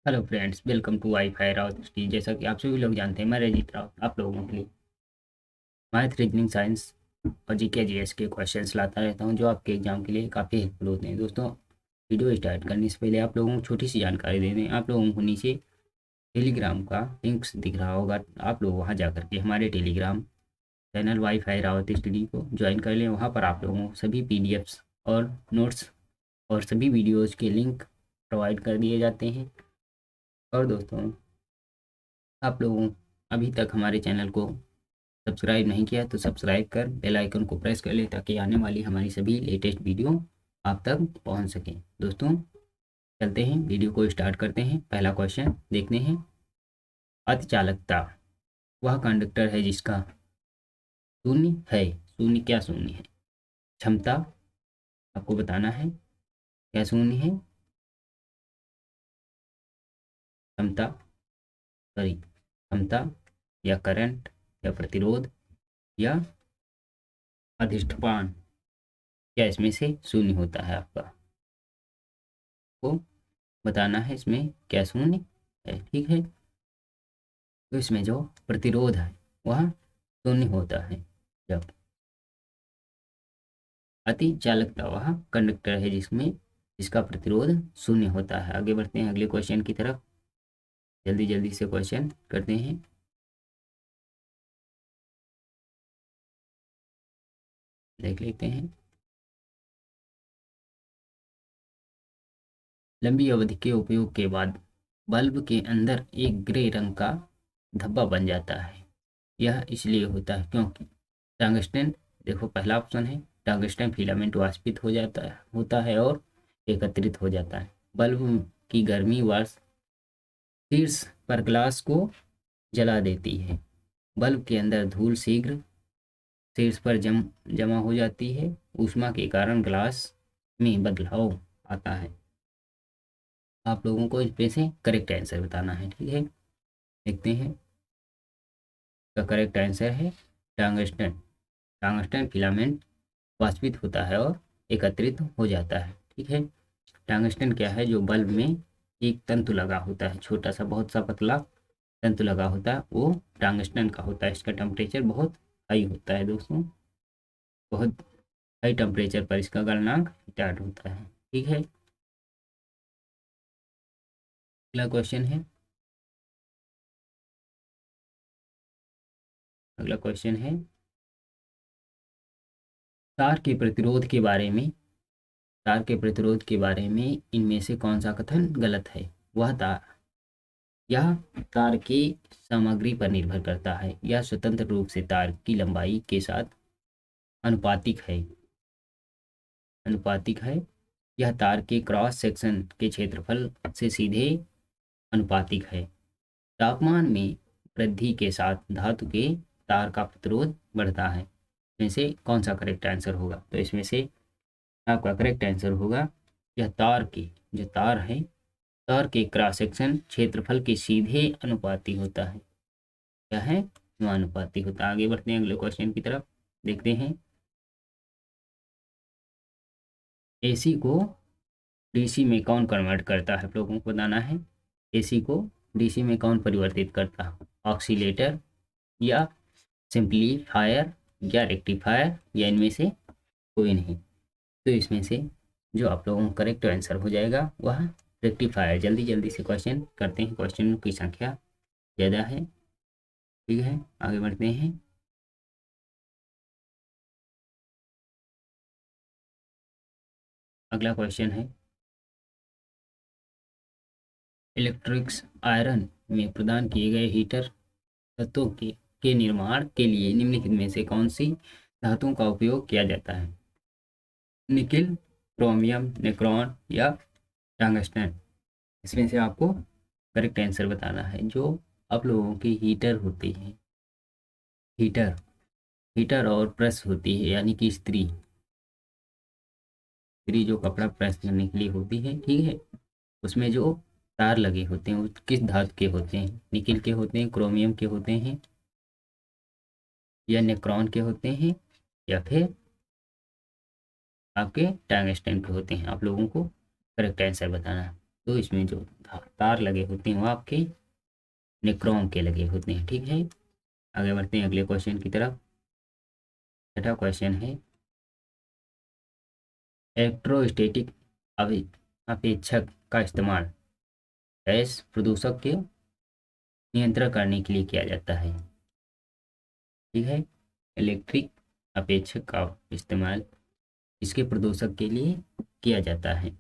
Hello friends, welcome to WiFi Raut study. जैसा कि आप सभी लोग जानते हैं, मैं रजीत राउत आप लोगों के लिए मैथ, रीजनिंग, साइंस और जीके जीएस के क्वेश्चंस लाता रहता हूं, जो आपके एग्जाम के लिए काफ़ी हेल्पफुल होते हैं। दोस्तों, वीडियो स्टार्ट करने से पहले आप लोगों को छोटी सी जानकारी दे दें। आप लोगों को नीचे टेलीग्राम का लिंक्स दिख रहा होगा, आप लोग वहाँ जा करके हमारे Telegram channel wifi Rawat study को ज्वाइन कर लें। वहाँ पर आप लोगों को सभी पीडीएफ्स और नोट्स और सभी वीडियोज़ के लिंक प्रोवाइड कर दिए जाते हैं। और दोस्तों, आप लोगों अभी तक हमारे चैनल को सब्सक्राइब नहीं किया तो सब्सक्राइब कर बेल आइकन को प्रेस कर ले, ताकि आने वाली हमारी सभी लेटेस्ट वीडियो आप तक पहुंच सके। दोस्तों, चलते हैं, वीडियो को स्टार्ट करते हैं। पहला क्वेश्चन देखते हैं। अति चालकता वह कंडक्टर है जिसका शून्य है। शून्य क्या शून्य है? क्षमता आपको बताना है, क्या शून्य है? क्षमता, सॉरी, क्षमता या करंट या प्रतिरोध या अधिष्ठापन, क्या इसमें से शून्य होता है? आपका को बताना है इसमें क्या शून्य है। ठीक है, तो इसमें जो प्रतिरोध है वह शून्य होता है। जब अति चालकता वह कंडक्टर है जिसका प्रतिरोध शून्य होता है। आगे बढ़ते हैं अगले क्वेश्चन की तरफ, जल्दी जल्दी से क्वेश्चन करते हैं। देख लेते हैं। लंबी अवधि के उपयोग के बाद बल्ब के अंदर एक ग्रे रंग का धब्बा बन जाता है। यह इसलिए होता है क्योंकि टंगस्टन, देखो पहला ऑप्शन है, टंगस्टन फिलामेंट वाष्पित हो जाता है होता है और एकत्रित हो जाता है। बल्ब की गर्मी वाष्प शीर्ष पर ग्लास को जला देती है। बल्ब के अंदर धूल शीघ्र शीर्ष पर जमा हो जाती है। ऊष्मा के कारण ग्लास में बदलाव आता है। आप लोगों को इसमें से करेक्ट आंसर बताना है। ठीक है, देखते हैं। का करेक्ट आंसर है टंगस्टन। टंगस्टन फिलामेंट वाष्पित होता है और एकत्रित हो जाता है। ठीक है, टंगस्टन क्या है? जो बल्ब में एक तंतु लगा होता है, छोटा सा बहुत सा पतला तंतु लगा होता है, वो टंगस्टन का होता है। इसका टेम्परेचर बहुत हाई होता है दोस्तों, बहुत हाई टेम्परेचर पर इसका गलनांक स्टार्ट होता है। ठीक है, अगला क्वेश्चन है। अगला क्वेश्चन है, तार के प्रतिरोध के बारे में तार के प्रतिरोध के बारे में इनमें से कौन सा कथन गलत है? यह तार की सामग्री पर निर्भर करता है। यह स्वतंत्र रूप से तार की लंबाई के साथ अनुपातिक है अनुपातिक है। यह तार के क्रॉस सेक्शन के क्षेत्रफल से सीधे अनुपातिक है। तापमान में वृद्धि के साथ धातु के तार का प्रतिरोध बढ़ता है। इसमें से कौन सा करेक्ट आंसर होगा? तो इसमें से आपका करेक्ट आंसर होगा, यह तार की जो तार है, तार के क्रॉस सेक्शन क्षेत्रफल के सीधे अनुपाती होता है। क्या है? समानुपाती होता है। आगे बढ़ते हैं अगले क्वेश्चन की तरफ, देखते हैं। एसी को डीसी में कौन कन्वर्ट करता है? आप लोगों को बताना है, एसी को डीसी में कौन परिवर्तित करता है? ऑक्सीलेटर या सिंपलीफायर या रेक्टिफायर या इनमें से कोई नहीं। तो इसमें से जो आप लोगों का करेक्ट आंसर हो जाएगा वह रेक्टिफायर। जल्दी जल्दी से क्वेश्चन करते हैं, क्वेश्चन की संख्या ज़्यादा है। ठीक है, आगे बढ़ते हैं। अगला क्वेश्चन है, इलेक्ट्रिक्स आयरन में प्रदान किए गए हीटर तत्वों के निर्माण के लिए निम्नलिखित में से कौन सी धातुओं का उपयोग किया जाता है? निकिल, क्रोमियम, निक्रॉन या टंगस्टन? इसमें से आपको करेक्ट आंसर बताना है। जो आप लोगों की हीटर होती है, हीटर हीटर और प्रेस होती है, यानी कि स्त्री स्त्री जो कपड़ा प्रेस करने के लिए होती है, ठीक है, उसमें जो तार लगे होते हैं वो किस धातु के होते हैं? निकिल के होते हैं, क्रोमियम के होते हैं या निक्रॉन के होते हैं या फिर आपके टंगस्टन के होते हैं? आप लोगों को करेक्ट आंसर बताना है। तो इसमें जो तार लगे होते हैं वो आपके निक्रोम के लगे होते हैं। ठीक है, आगे बढ़ते हैं अगले क्वेश्चन की तरफ। छठा क्वेश्चन है इलेक्ट्रोस्टैटिक अपेक्षक का इस्तेमाल गैस प्रदूषक के नियंत्रण करने के लिए किया जाता है। ठीक है, इलेक्ट्रिक अपेक्षक का इस्तेमाल इसके प्रदूषक के लिए किया जाता है।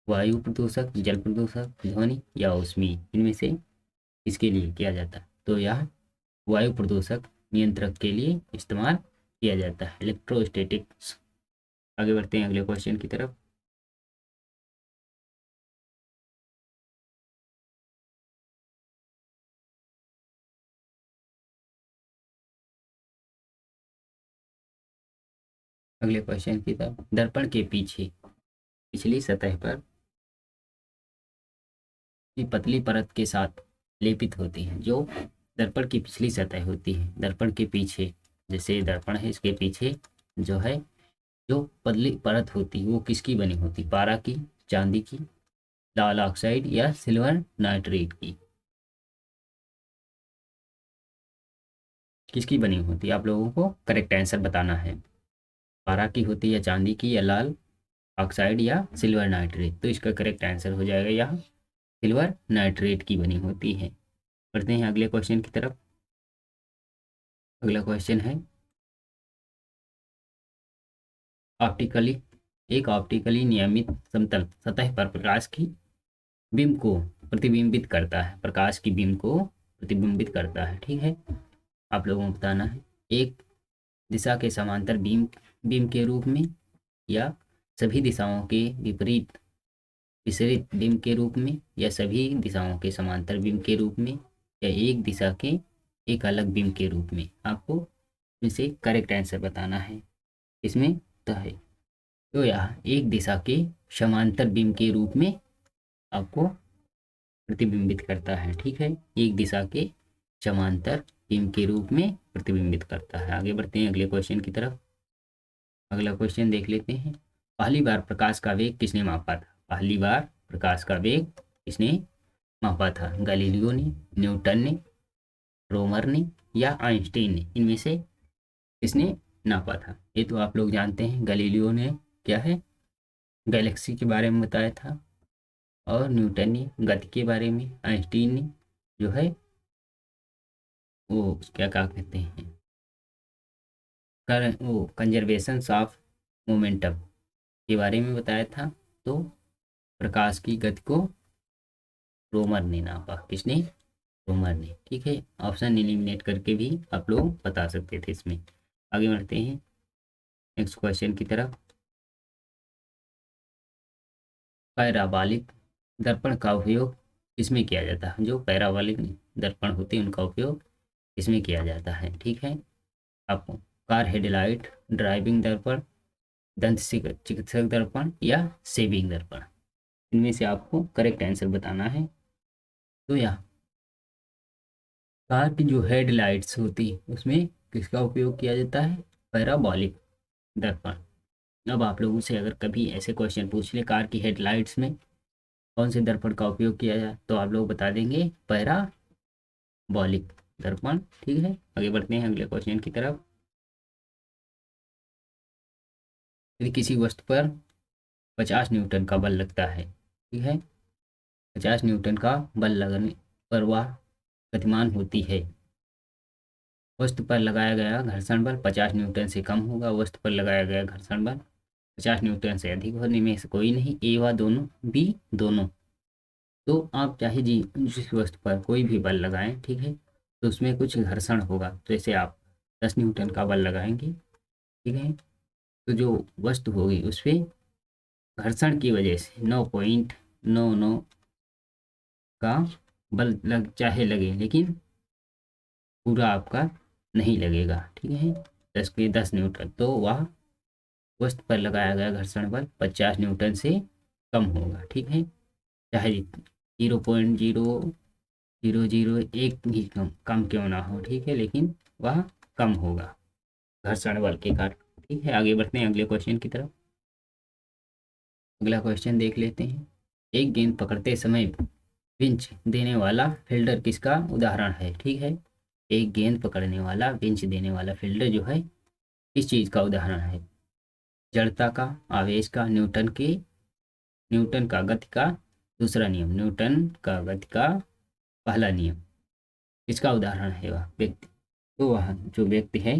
वायु प्रदूषक, जल प्रदूषक, ध्वनि या ऊष्मीय, इनमें से इसके लिए किया जाता है। तो यह वायु प्रदूषक नियंत्रक के लिए इस्तेमाल किया जाता है, इलेक्ट्रोस्टैटिक्स। आगे बढ़ते हैं अगले क्वेश्चन की तरफ। अगले क्वेश्चन की तरफ, दर्पण के पीछे पिछली सतह पर की पतली परत के साथ लेपित होती है। जो दर्पण की पिछली सतह होती है, दर्पण के पीछे, जैसे दर्पण है इसके पीछे जो है जो पतली परत होती है वो किसकी बनी होती? पारा की, चांदी की, लाल ऑक्साइड या सिल्वर नाइट्रेट की? किसकी बनी होती? आप लोगों को करेक्ट आंसर बताना है। पारा की होती है या चांदी की या लाल ऑक्साइड या सिल्वर नाइट्रेट? तो इसका करेक्ट आंसर हो जाएगा यह सिल्वर नाइट्रेट की बनी होती है। बढ़ते हैं अगले क्वेश्चन की तरफ। अगला क्वेश्चन है ऑप्टिकली ऑप्टिकली नियमित समतल सतह पर प्रकाश की बीम को प्रतिबिंबित करता है, प्रकाश की बीम को प्रतिबिंबित करता है। ठीक है, आप लोगों को बताना है एक दिशा के समांतर बीम बीम के रूप में, या सभी दिशाओं के विपरीत विसरित बीम के रूप में, या सभी दिशाओं के समांतर बीम के रूप में, या एक दिशा के एक अलग बीम के रूप में। आपको इनसे करेक्ट आंसर बताना है। इसमें तो है तो यह एक दिशा के समांतर बीम के रूप में आपको प्रतिबिंबित करता है। ठीक है, एक दिशा के समांतर बीम के रूप में प्रतिबिंबित करता है। आगे बढ़ते हैं अगले क्वेश्चन की तरफ। अगला क्वेश्चन देख लेते हैं। पहली बार प्रकाश का वेग किसने मापा था? पहली बार प्रकाश का वेग किसने मापा था? गैलीलियो ने, न्यूटन ने, रोमर ने या आइंस्टीन ने? इनमें से किसने नापा था? ये तो आप लोग जानते हैं, गैलीलियो ने क्या है गैलेक्सी के बारे में बताया था, और न्यूटन ने गति के बारे में, आइंस्टीन ने जो है वो क्या क्या कहते हैं वो कंजर्वेशन ऑफ मोमेंटम के बारे में बताया था। तो प्रकाश की गति को रोमर ने नापा। किसने? रोमर ने। ठीक है, ऑप्शन एलिमिनेट करके भी आप लोग बता सकते थे इसमें। आगे बढ़ते हैं नेक्स्ट क्वेश्चन की तरफ। पैराबॉलिक दर्पण का उपयोग किसमें किया जाता है? जो पैराबॉलिक दर्पण होते हैं उनका उपयोग इसमें किया जाता है। ठीक है, आपको कार हेडलाइट, ड्राइविंग दर्पण, दंत चिकित्सक दर्पण या सेविंग दर्पण, इनमें से आपको करेक्ट आंसर बताना है। तो यहाँ कार की जो हेडलाइट्स होती है उसमें किसका उपयोग किया जाता है? पैराबॉलिक दर्पण। अब आप लोगों से अगर कभी ऐसे क्वेश्चन पूछ ले कार की हेडलाइट्स में कौन से दर्पण का उपयोग किया जाए, तो आप लोग बता देंगे पैराबॉलिक दर्पण। ठीक है, आगे बढ़ते हैं अगले क्वेश्चन की तरफ। यदि किसी वस्तु पर 50 न्यूटन का बल लगता है, ठीक है, 50 न्यूटन का बल लगने पर वह गतिमान होती है। वस्तु पर लगाया गया घर्षण बल 50 न्यूटन से कम होगा, वस्तु पर लगाया गया घर्षण बल 50 न्यूटन से अधिक होने में से कोई नहीं, ए व दोनों, बी दोनों। तो आप चाहे जी जिस वस्तु पर कोई भी बल लगाएं, ठीक है, तो उसमें कुछ घर्षण होगा। तो जैसे आप 10 न्यूटन का बल लगाएंगे, ठीक है, तो जो वस्तु होगी उस पर घर्षण की वजह से 9.99 का बल चाहे लगे, लेकिन पूरा आपका नहीं लगेगा। ठीक है, 10 के 10 न्यूटन, तो वह वस्तु पर लगाया गया घर्षण बल 50 न्यूटन से कम होगा। ठीक है, चाहे 0.0001 भी कम क्यों ना हो, ठीक है, लेकिन वह कम होगा घर्षण बल के कारण। ठीक है, आगे बढ़ते हैं अगले क्वेश्चन की तरफ। अगला क्वेश्चन देख लेते हैं। एक गेंद पकड़ते समय पिंच देने वाला फील्डर किसका उदाहरण है? ठीक है, एक गेंद पकड़ने वाला पिंच देने वाला फील्डर जो है किस चीज़ का उदाहरण है? जड़ता का, आवेश का, न्यूटन का गति का दूसरा नियम, न्यूटन का गति का पहला नियम, इसका उदाहरण है वह व्यक्ति। तो वह जो व्यक्ति है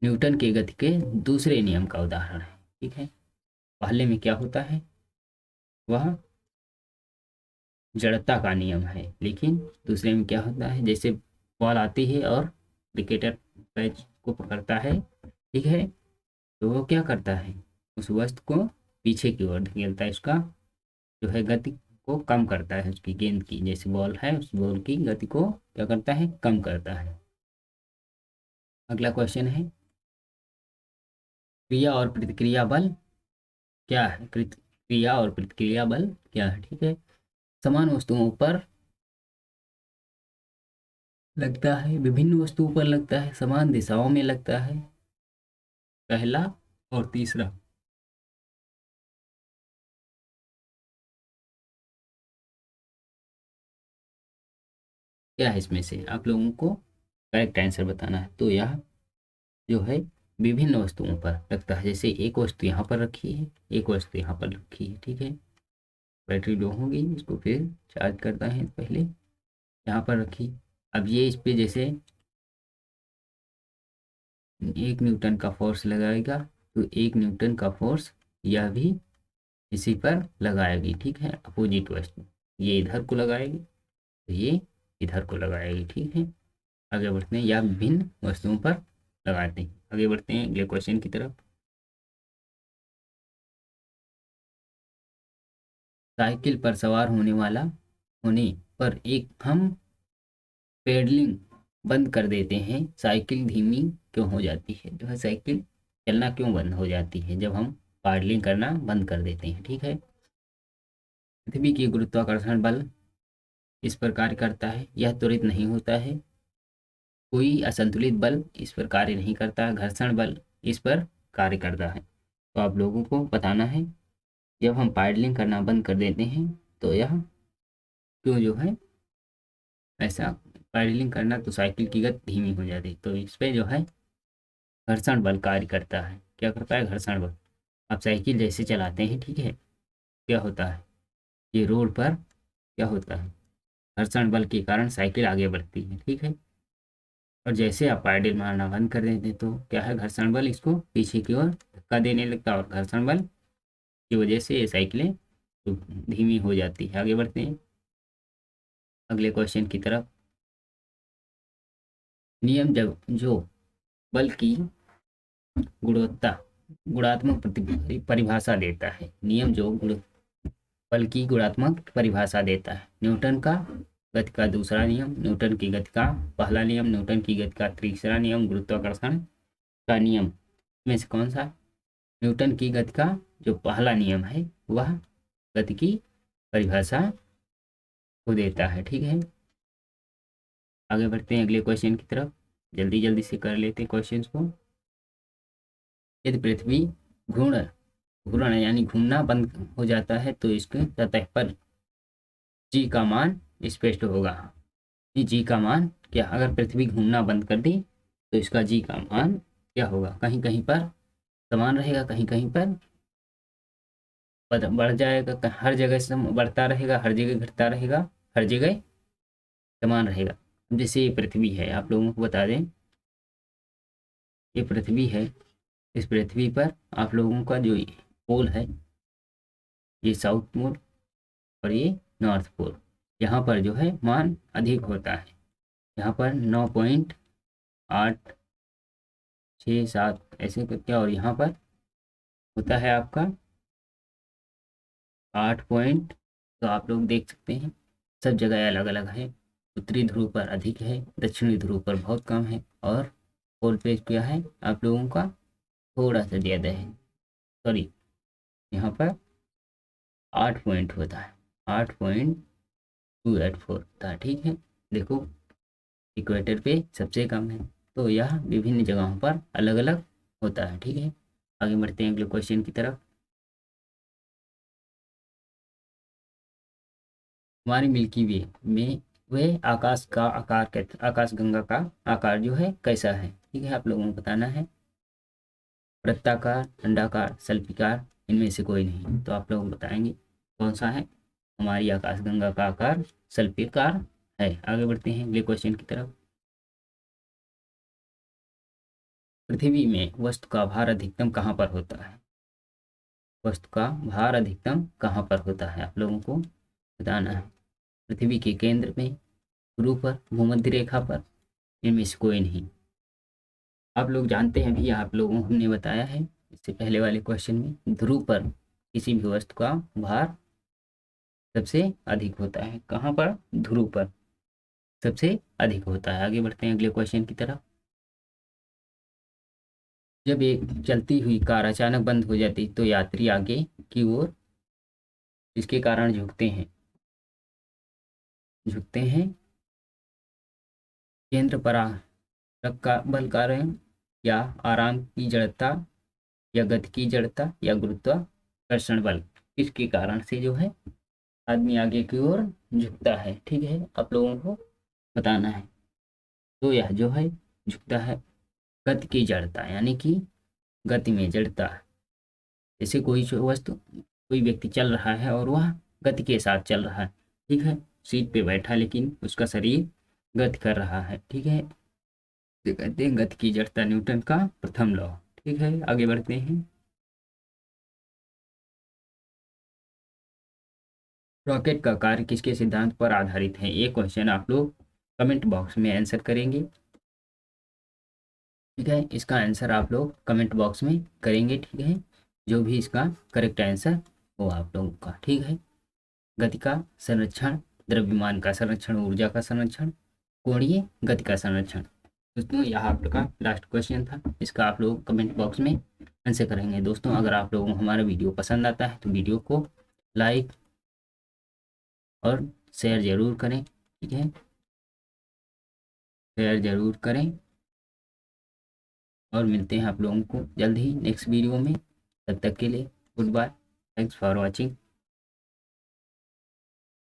न्यूटन के गति के दूसरे नियम का उदाहरण है। ठीक है, पहले में क्या होता है, वह जड़ता का नियम है, लेकिन दूसरे में क्या होता है, जैसे बॉल आती है और क्रिकेटर कैच को पकड़ता है, ठीक है, तो वो क्या करता है, उस वस्तु को पीछे की ओर धकेलता है, उसका जो है गति को कम करता है, उसकी गेंद की, जैसे बॉल है उस बॉल की गति को क्या करता है, कम करता है। अगला क्वेश्चन है, क्रिया और प्रतिक्रिया बल क्या है? क्रिया और प्रतिक्रिया बल क्या है? ठीक है, समान वस्तुओं पर लगता है, विभिन्न वस्तुओं पर लगता है, समान दिशाओं में लगता है, पहला और तीसरा। क्या है इसमें से? आप लोगों को करेक्ट आंसर बताना है। तो यह जो है विभिन्न वस्तुओं पर लगता है, जैसे एक वस्तु यहाँ पर रखी है, एक वस्तु यहाँ पर रखी है, ठीक है, बैटरी लो होगी, इसको फिर चार्ज करता है, पहले यहाँ पर रखी, अब ये इस पे जैसे 1 न्यूटन का फोर्स लगाएगा, तो 1 न्यूटन का फोर्स यह भी इसी पर लगाएगी, ठीक है, अपोजिट वस्तु, ये इधर को लगाएगी तो ये इधर को लगाएगी, ठीक है। आगे बढ़ते हैं, या विभिन्न वस्तुओं पर लगाते हैं। आगे बढ़ते हैं अगले क्वेश्चन की तरफ। साइकिल पर सवार होने पर एक हम पेडलिंग बंद कर देते हैं, साइकिल धीमी क्यों हो जाती है? जो है साइकिल चलना क्यों बंद हो जाती है जब हम पेडलिंग करना बंद कर देते हैं? ठीक है, पृथ्वी की गुरुत्वाकर्षण बल इस पर कार्य करता है, यह त्वरित नहीं होता है, कोई असंतुलित बल इस पर कार्य नहीं करता, घर्षण बल इस पर कार्य करता है। तो आप लोगों को बताना है, जब हम पैडलिंग करना बंद कर देते हैं तो यह क्यों जो है ऐसा, पैडलिंग करना तो साइकिल की गति धीमी हो जाती है, तो इस पे जो है घर्षण बल कार्य करता है। क्या करता है? घर्षण बल। आप साइकिल जैसे चलाते हैं, ठीक है, क्या होता है, ये रोड पर क्या होता है, घर्षण बल के कारण साइकिल आगे बढ़ती है, ठीक है, और जैसे आप पैडल मारना बंद कर देते हैं तो क्या है, घर्षण बल इसको पीछे की ओर धक्का देने लगता है, और घर्षण बल की वजह से ये साइकिलें तो धीमी हो जाती है। आगे बढ़ते हैं अगले क्वेश्चन की तरफ। नियम जब जो बल की गुणवत्ता गुणात्मक परिभाषा देता है, नियम जो बल की गुणात्मक परिभाषा देता है, न्यूटन का गति का दूसरा नियम, न्यूटन की गति का पहला नियम, न्यूटन की गति का तीसरा नियम, गुरुत्वाकर्षण का नियम में से कौन सा? न्यूटन की गति का जो पहला नियम है वह गति की परिभाषा को देता है, ठीक है। आगे बढ़ते हैं अगले क्वेश्चन की तरफ, जल्दी जल्दी से कर लेते हैं क्वेश्चन को। यदि पृथ्वी घूर्ण घूर्ण यानी घूमना बंद हो जाता है तो इसके सतह पर जी का मान स्पष्ट होगा। जी का मान क्या, अगर पृथ्वी घूमना बंद कर दी तो इसका जी का मान क्या होगा, कहीं कहीं पर समान रहेगा, कहीं कहीं पर बढ़ जाएगा, हर जगह से बढ़ता रहेगा, हर जगह घटता रहेगा, हर जगह समान रहेगा। जैसे ये पृथ्वी है, आप लोगों को बता दें, ये पृथ्वी है, इस पृथ्वी पर आप लोगों का जो पोल है ये साउथ पोल और ये नॉर्थ पोल, यहाँ पर जो है मान अधिक होता है, यहाँ पर 9.867 ऐसे करके, और यहाँ पर होता है आपका 8 पॉइंट, तो आप लोग देख सकते हैं सब जगह अलग अलग है, उत्तरी ध्रुव पर अधिक है, दक्षिणी ध्रुव पर बहुत कम है, और पोल पे क्या है आप लोगों का थोड़ा सा ज़्यादा है, सॉरी यहाँ पर 8 पॉइंट होता है, 8.284 होता है, ठीक है। देखो इक्वेटर पे सबसे कम है, तो यह विभिन्न जगहों पर अलग अलग होता है, ठीक है। आगे बढ़ते हैं अगले क्वेश्चन की तरफ। हमारी मिल्की वे में वे आकाश का आकार आकाश गंगा का आकार जो है कैसा है, ठीक है, आप लोगों को बताना है। वृत्ताकार, अंडाकार, सल्पीकार, इनमें से कोई नहीं, तो आप लोग बताएंगे कौन सा है। हमारी आकाश गंगा का आकार सल्पीकार है। आगे बढ़ते हैं अगले क्वेश्चन की तरफ। पृथ्वी में वस्तु का भार अधिकतम कहाँ पर होता है? वस्तु का भार अधिकतम कहाँ पर होता है, आप लोगों को बताना है। पृथ्वी के केंद्र में, ध्रुव पर, भूमध्य रेखा पर, इनमें से कोई नहीं। आप लोग जानते हैं भी, आप लोगों को हमने बताया है इससे पहले वाले क्वेश्चन में, ध्रुव पर किसी भी वस्तु का भार सबसे अधिक होता है। कहाँ पर? ध्रुव पर सबसे अधिक होता है। आगे बढ़ते हैं अगले क्वेश्चन की तरफ। जब एक चलती हुई कार अचानक बंद हो जाती तो यात्री आगे की ओर इसके कारण झुकते हैं केंद्र परारक का बल कारण, या आराम की जड़ता, या गति की जड़ता, या गुरुत्वाकर्षण बल, इसके कारण से जो है आदमी आगे की ओर झुकता है, ठीक है, आप लोगों को बताना है। तो यह जो है झुकता है गति की जड़ता, यानी कि गति में जड़ता। जैसे कोई वस्तु, कोई व्यक्ति चल रहा है और वह गति के साथ चल रहा है, ठीक है, सीट पे बैठा लेकिन उसका शरीर गति कर रहा है, ठीक है, इसे कहते हैं गति की जड़ता, न्यूटन का प्रथम लॉ, ठीक है। आगे बढ़ते हैं। रॉकेट का कार्य किसके सिद्धांत पर आधारित है? ये क्वेश्चन आप लोग कमेंट बॉक्स में आंसर करेंगे, ठीक है, इसका आंसर आप लोग कमेंट बॉक्स में करेंगे, ठीक है, जो भी इसका करेक्ट आंसर हो आप लोगों का, ठीक है। गति का संरक्षण, द्रव्यमान का संरक्षण, ऊर्जा का संरक्षण, कोणीय गति का संरक्षण। दोस्तों यह आपका लास्ट क्वेश्चन था, इसका आप लोग कमेंट बॉक्स में आंसर करेंगे। दोस्तों अगर आप लोगों को हमारा वीडियो पसंद आता है तो वीडियो को लाइक और शेयर जरूर करें, ठीक है, शेयर जरूर करें। और मिलते हैं आप लोगों को जल्द ही नेक्स्ट वीडियो में। तब तक के लिए good bye, thanks for watching.